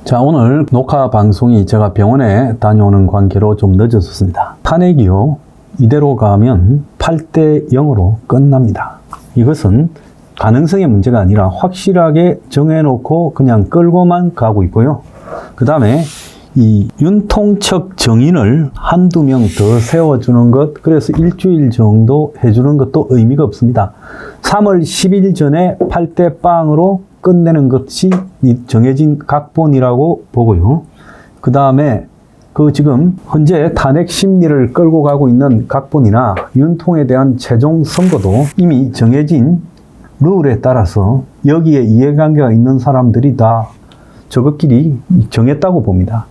자, 오늘 녹화 방송이 제가 병원에 다녀오는 관계로 좀 늦어졌습니다. 탄핵이요, 이대로 가면 8대 0으로 끝납니다. 이것은 가능성의 문제가 아니라 확실하게 정해놓고 그냥 끌고만 가고 있고요. 그 다음에 이 윤통척 정인을 한두 명 더 세워주는 것, 그래서 일주일 정도 해주는 것도 의미가 없습니다. 3월 10일 전에 8대 0으로 끝내는 것이 정해진 각본이라고 보고요. 그 다음에 지금 현재 탄핵 심리를 끌고 가고 있는 각본이나 윤통에 대한 최종 선고도 이미 정해진 룰에 따라서 여기에 이해관계가 있는 사람들이 다 저것끼리 정했다고 봅니다.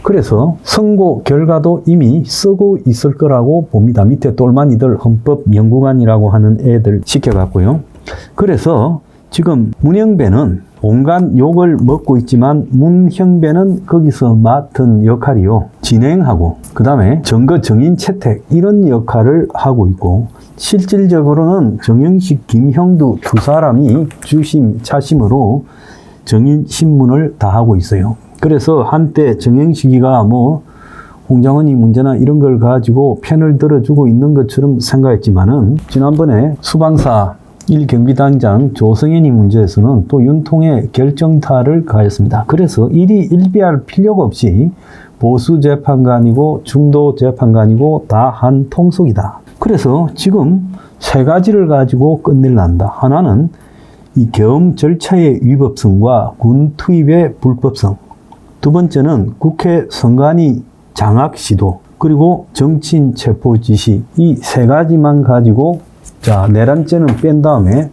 그래서 선고 결과도 이미 쓰고 있을 거라고 봅니다. 밑에 똘마니들 헌법연구관이라고 하는 애들 시켜갖고요. 그래서 지금 문형배는 온갖 욕을 먹고 있지만 문형배는 거기서 맡은 역할이요, 진행하고 그 다음에 증거 증인 채택 이런 역할을 하고 있고, 실질적으로는 정영식, 김형두 두 사람이 주심, 차심으로 증인 신문을 다 하고 있어요. 그래서 한때 정영식이가 홍장원이 문제나 이런 걸 가지고 편을 들어주고 있는 것처럼 생각했지만은, 지난번에 수방사 1경비단장 조성현이 문제에서는 또 윤통의 결정타를 가했습니다. 그래서 일이 일비할 필요가 없이 보수 재판관이고 중도 재판관이고 다 한 통속이다. 그래서 지금 세 가지를 가지고 끝낼란다. 하나는 이 계엄 절차의 위법성과 군 투입의 불법성. 두 번째는 국회 선관위 장악 시도, 그리고 정치인 체포 지시, 이 세 가지만 가지고 내란죄는 뺀 다음에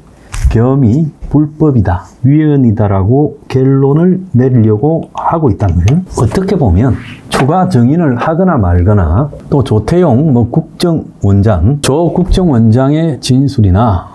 계엄이 불법이다, 위헌이다라고 결론을 내리려고 하고 있다는 거예요. 어떻게 보면 추가 정인을 하거나 말거나, 또 조태용 국정원장, 조 국정원장의 진술이나,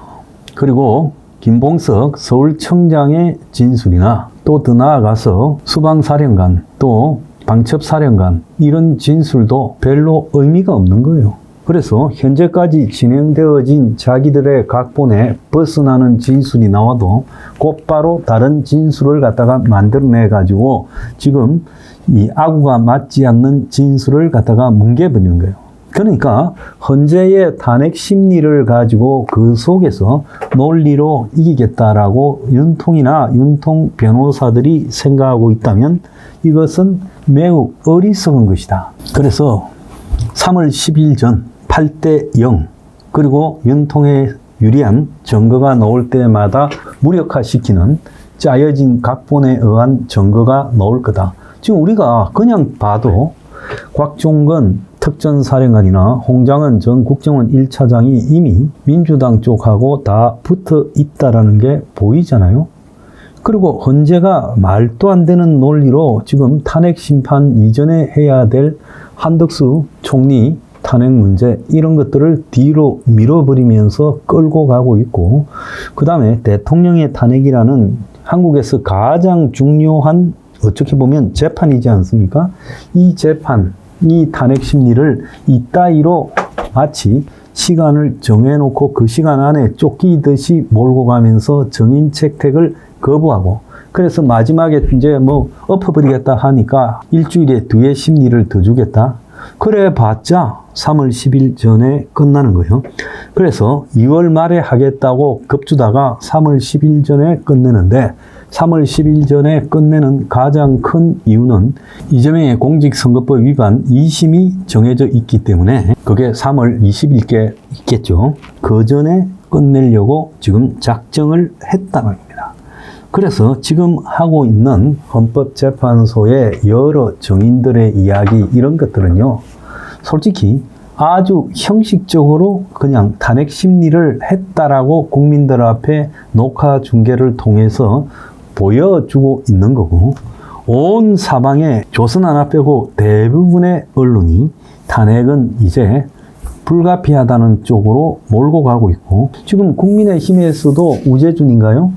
그리고 김봉석 서울청장의 진술이나, 또 더 나아가서 수방사령관, 또 방첩사령관 이런 진술도 별로 의미가 없는 거예요. 그래서 현재까지 진행되어진 자기들의 각본에 벗어나는 진술이 나와도 곧바로 다른 진술을 갖다가 만들어내 가지고 지금 이 아구가 맞지 않는 진술을 갖다가 뭉개버리는 거예요. 그러니까 현재의 탄핵 심리를 가지고 그 속에서 논리로 이기겠다라고 윤통이나 윤통 변호사들이 생각하고 있다면 이것은 매우 어리석은 것이다. 그래서 3월 10일 전 8대 0, 그리고 윤통에 유리한 증거가 나올 때마다 무력화시키는 짜여진 각본에 의한 증거가 나올 거다. 지금 우리가 그냥 봐도 곽종건 특전사령관이나 홍장은 전 국정원 1차장이 이미 민주당 쪽하고 다 붙어 있다라는 게 보이잖아요. 그리고 헌재가 말도 안 되는 논리로 지금 탄핵 심판 이전에 해야 될 한덕수 총리 탄핵 문제 이런 것들을 뒤로 밀어버리면서 끌고 가고 있고, 그 다음에 대통령의 탄핵이라는 한국에서 가장 중요한, 어떻게 보면 재판이지 않습니까? 이 재판, 이 탄핵 심리를 이따위로 마치 시간을 정해놓고 그 시간 안에 쫓기듯이 몰고 가면서 정인 채택을 거부하고, 그래서 마지막에 이제 엎어버리겠다 하니까 일주일에 2회 심리를 더 주겠다. 그래 봤자 3월 10일 전에 끝나는 거예요. 그래서 2월 말에 하겠다고 겁주다가 3월 10일 전에 끝내는데, 3월 10일 전에 끝내는 가장 큰 이유는 이재명의 공직선거법 위반 2심이 정해져 있기 때문에 그게 3월 20일께 있겠죠. 그 전에 끝내려고 지금 작정을 했다는 겁니다. 그래서 지금 하고 있는 헌법재판소의 여러 정인들의 이야기 이런 것들은요, 솔직히 아주 형식적으로 그냥 탄핵 심리를 했다라고 국민들 앞에 녹화 중계를 통해서 보여주고 있는 거고, 온 사방에 조선 하나 빼고 대부분의 언론이 탄핵은 이제 불가피하다는 쪽으로 몰고 가고 있고, 지금 국민의힘에서도 우재준인가요?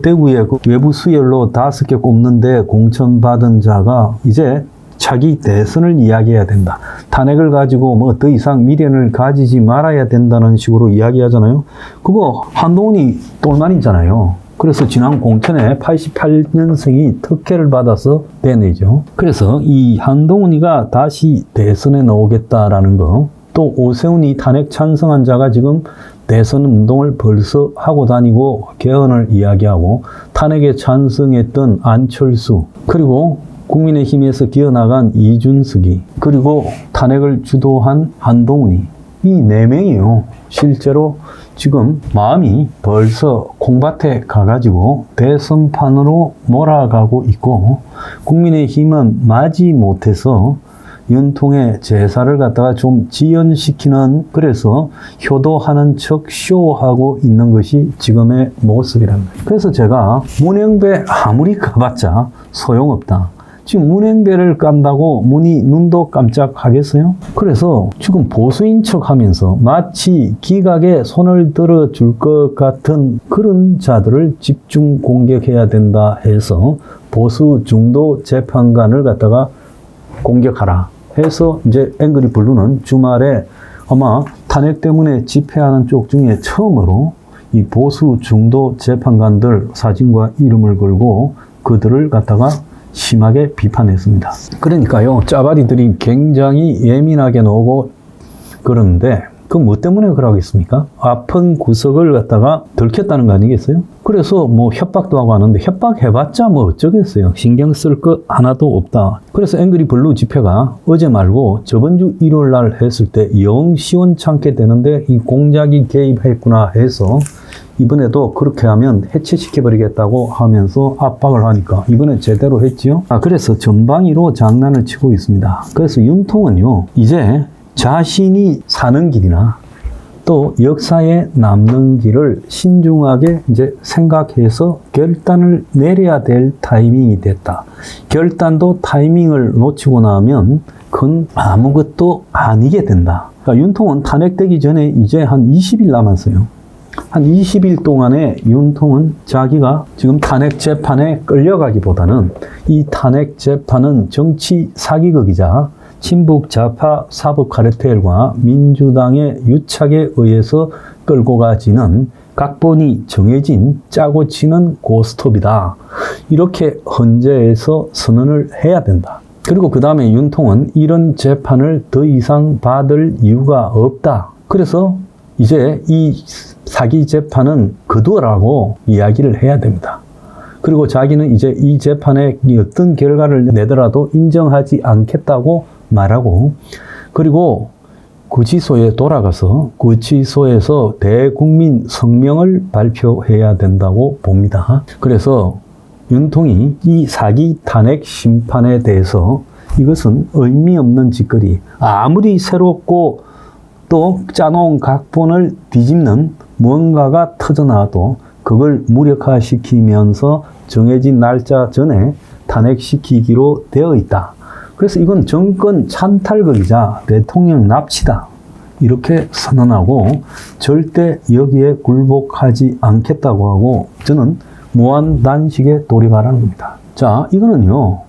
대구에 외부 수혈로 5개 꼽는데 공천받은 자가 이제 차기 대선을 이야기해야 된다. 탄핵을 가지고 더 이상 미련을 가지지 말아야 된다는 식으로 이야기하잖아요. 그거 한동훈이 똘만이잖아요. 그래서 지난 공천에 88년생이 특혜를 받아서 되뇌죠. 그래서 이 한동훈이가 다시 대선에 나오겠다라는 거, 또 오세훈이 탄핵 찬성한 자가 지금 대선 운동을 벌써 하고 다니고 개헌을 이야기하고 탄핵에 찬성했던 안철수, 그리고 국민의힘에서 기어나간 이준석이, 그리고 탄핵을 주도한 한동훈이, 이 4명이요. 실제로 지금 마음이 벌써 콩밭에 가가지고 대선판으로 몰아가고 있고, 국민의힘은 마지 못해서 윤통의 제사를 갖다가 좀 지연시키는, 그래서 효도하는 척 쇼하고 있는 것이 지금의 모습이란 거예요. 그래서 제가 문행배 아무리 가봤자 소용없다. 지금 문행배를 깐다고 문이 눈도 깜짝하겠어요? 그래서 지금 보수인 척 하면서 마치 기각에 손을 들어줄 것 같은 그런 자들을 집중 공격해야 된다 해서 보수 중도 재판관을 갖다가 공격하라 해서 이제 앵그리 블루는 주말에 아마 탄핵 때문에 집회하는 쪽 중에 처음으로 이 보수 중도 재판관들 사진과 이름을 걸고 그들을 갖다가 심하게 비판했습니다. 그러니까요, 짜바리들이 굉장히 예민하게 나오고 그러는데, 그 뭐 때문에 그러겠습니까? 아픈 구석을 갖다가 들켰다는 거 아니겠어요? 그래서 뭐 협박도 하고 하는데, 협박해봤자 뭐 어쩌겠어요? 신경 쓸 거 하나도 없다. 그래서 앵그리 블루 집회가 어제 말고 저번 주 일요일 날 했을 때 영 시원찮게 되는데 이 공작이 개입했구나 해서 이번에도 그렇게 하면 해체시켜버리겠다고 하면서 압박을 하니까 이번에 제대로 했지요. 그래서 전방위로 장난을 치고 있습니다. 그래서 윤통은요, 이제 자신이 사는 길이나 또 역사에 남는 길을 신중하게 이제 생각해서 결단을 내려야 될 타이밍이 됐다. 결단도 타이밍을 놓치고 나면 그건 아무것도 아니게 된다. 그러니까 윤통은 탄핵되기 전에 이제 한 20일 남았어요. 한 20일 동안에 윤통은 자기가 지금 탄핵 재판에 끌려가기보다는 이 탄핵 재판은 정치 사기극이자 친북 좌파 사법 카르텔과 민주당의 유착에 의해서 끌고 가지는 각본이 정해진 짜고 치는 고스톱이다. 이렇게 헌재에서 선언을 해야 된다. 그리고 그 다음에 윤통은 이런 재판을 더 이상 받을 이유가 없다. 그래서 이제 이 사기 재판은 거두라고 이야기를 해야 됩니다. 그리고 자기는 이제 이 재판에 어떤 결과를 내더라도 인정하지 않겠다고 말하고, 그리고 구치소에 돌아가서 구치소에서 대국민 성명을 발표해야 된다고 봅니다. 그래서 윤통이 이 사기 탄핵 심판에 대해서 이것은 의미 없는 짓거리, 아무리 새롭고 또 짜놓은 각본을 뒤집는 무언가가 터져나와도 그걸 무력화시키면서 정해진 날짜 전에 탄핵시키기로 되어 있다. 그래서 이건 정권 찬탈극이자 대통령 납치다. 이렇게 선언하고 절대 여기에 굴복하지 않겠다고 하고 저는 무한 단식에 돌입하라는 겁니다. 자, 이거는요,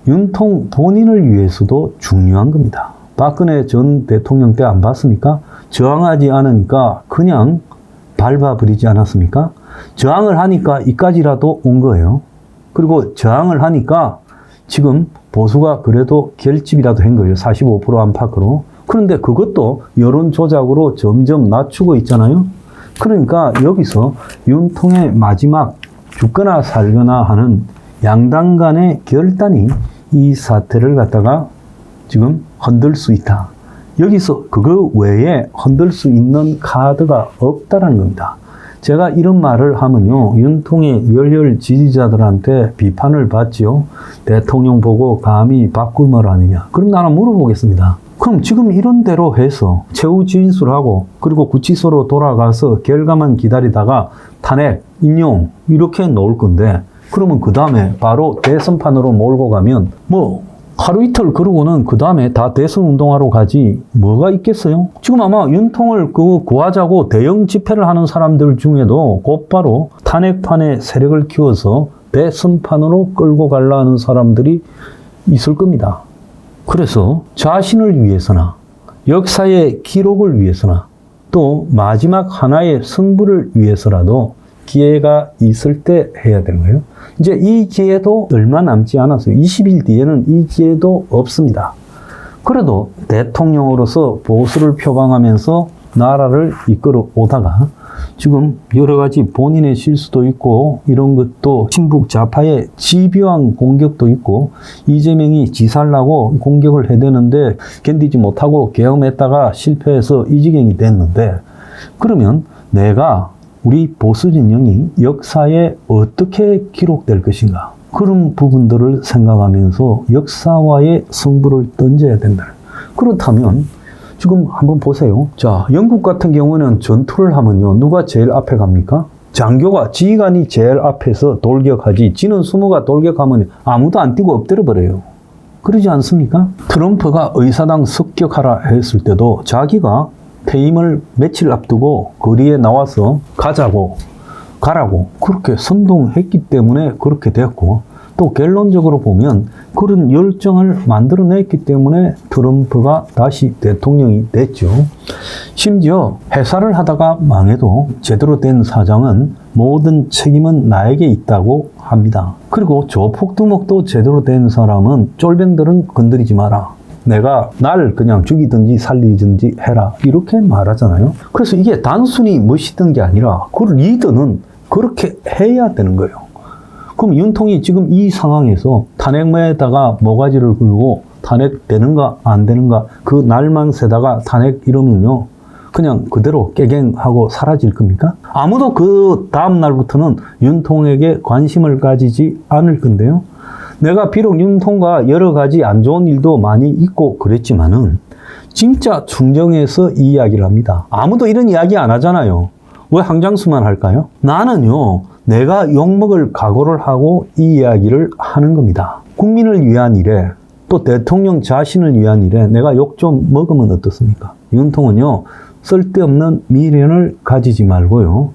윤통 본인을 위해서도 중요한 겁니다. 박근혜 전 대통령 때 안 봤습니까? 저항하지 않으니까 그냥 밟아버리지 않았습니까? 저항을 하니까 이까지라도 온 거예요. 그리고 저항을 하니까 지금 보수가 그래도 결집이라도 한 거예요. 45% 안팎으로. 그런데 그것도 여론 조작으로 점점 낮추고 있잖아요. 그러니까 여기서 윤통의 마지막 죽거나 살거나 하는 양당 간의 결단이 이 사태를 갖다가 지금 흔들 수 있다. 여기서 그거 외에 흔들 수 있는 카드가 없다는 겁니다. 제가 이런 말을 하면요, 윤통의 열혈 지지자들한테 비판을 받지요. 대통령 보고 감히 바꿀 하느냐. 그럼 나는 물어보겠습니다. 그럼 지금 이런 대로 해서 최후 진술하고 그리고 구치소로 돌아가서 결과만 기다리다가 탄핵, 인용 이렇게 놓을 건데, 그러면 그 다음에 바로 대선판으로 몰고 가면 뭐 하루 이틀 그러고는 그 다음에 다 대선 운동하러 가지 뭐가 있겠어요? 지금 아마 윤통을 구하자고 대형 집회를 하는 사람들 중에도 곧바로 탄핵판에 세력을 키워서 대선판으로 끌고 가려 하는 사람들이 있을 겁니다. 그래서 자신을 위해서나 역사의 기록을 위해서나 또 마지막 하나의 승부를 위해서라도 기회가 있을 때 해야 되는 거예요. 이제 이 기회도 얼마 남지 않았어요. 20일 뒤에는 이 기회도 없습니다. 그래도 대통령으로서 보수를 표방하면서 나라를 이끌어 오다가 지금 여러 가지 본인의 실수도 있고 이런 것도 친북 좌파의 집요한 공격도 있고 이재명이 지살라고 공격을 해대는데 견디지 못하고 계엄했다가 실패해서 이 지경이 됐는데 그러면 내가 우리 보수 진영이 역사에 어떻게 기록될 것인가 그런 부분들을 생각하면서 역사와의 승부를 던져야 된다. 그렇다면 지금 한번 보세요. 자, 영국 같은 경우는 전투를 하면요. 누가 제일 앞에 갑니까? 장교가, 지휘관이 제일 앞에서 돌격하지. 지는 수모가 돌격하면 아무도 안 뛰고 엎드려 버려요. 그러지 않습니까? 트럼프가 의사당 습격하라 했을 때도 자기가 퇴임을 며칠 앞두고 거리에 나와서 가라고 그렇게 선동했기 때문에 그렇게 됐고 또 결론적으로 보면 그런 열정을 만들어냈기 때문에 트럼프가 다시 대통령이 됐죠. 심지어 회사를 하다가 망해도 제대로 된 사장은 모든 책임은 나에게 있다고 합니다. 그리고 조폭두목도 제대로 된 사람은 쫄병들은 건드리지 마라. 내가 날 그냥 죽이든지 살리든지 해라. 이렇게 말하잖아요. 그래서 이게 단순히 멋있던 게 아니라 그 리더는 그렇게 해야 되는 거예요. 그럼 윤통이 지금 이 상황에서 탄핵매에다가 모가지를 굴고 탄핵 되는가 안 되는가 그 날만 새다가 탄핵 이러면요. 그냥 그대로 깨갱하고 사라질 겁니까? 아무도 그 다음 날부터는 윤통에게 관심을 가지지 않을 건데요. 내가 비록 윤통과 여러 가지 안 좋은 일도 많이 있고 그랬지만은 진짜 충정에서 이 이야기를 합니다. 아무도 이런 이야기 안 하잖아요. 왜 항장수만 할까요? 나는요. 내가 욕먹을 각오를 하고 이 이야기를 하는 겁니다. 국민을 위한 일에 또 대통령 자신을 위한 일에 내가 욕 좀 먹으면 어떻습니까? 윤통은요. 쓸데없는 미련을 가지지 말고요.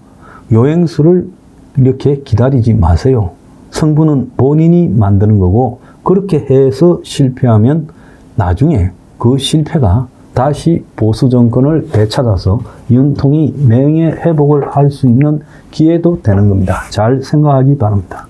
요행수를 이렇게 기다리지 마세요. 성부는 본인이 만드는 거고 그렇게 해서 실패하면 나중에 그 실패가 다시 보수 정권을 되찾아서 윤통이 명예 회복을 할 수 있는 기회도 되는 겁니다. 잘 생각하기 바랍니다.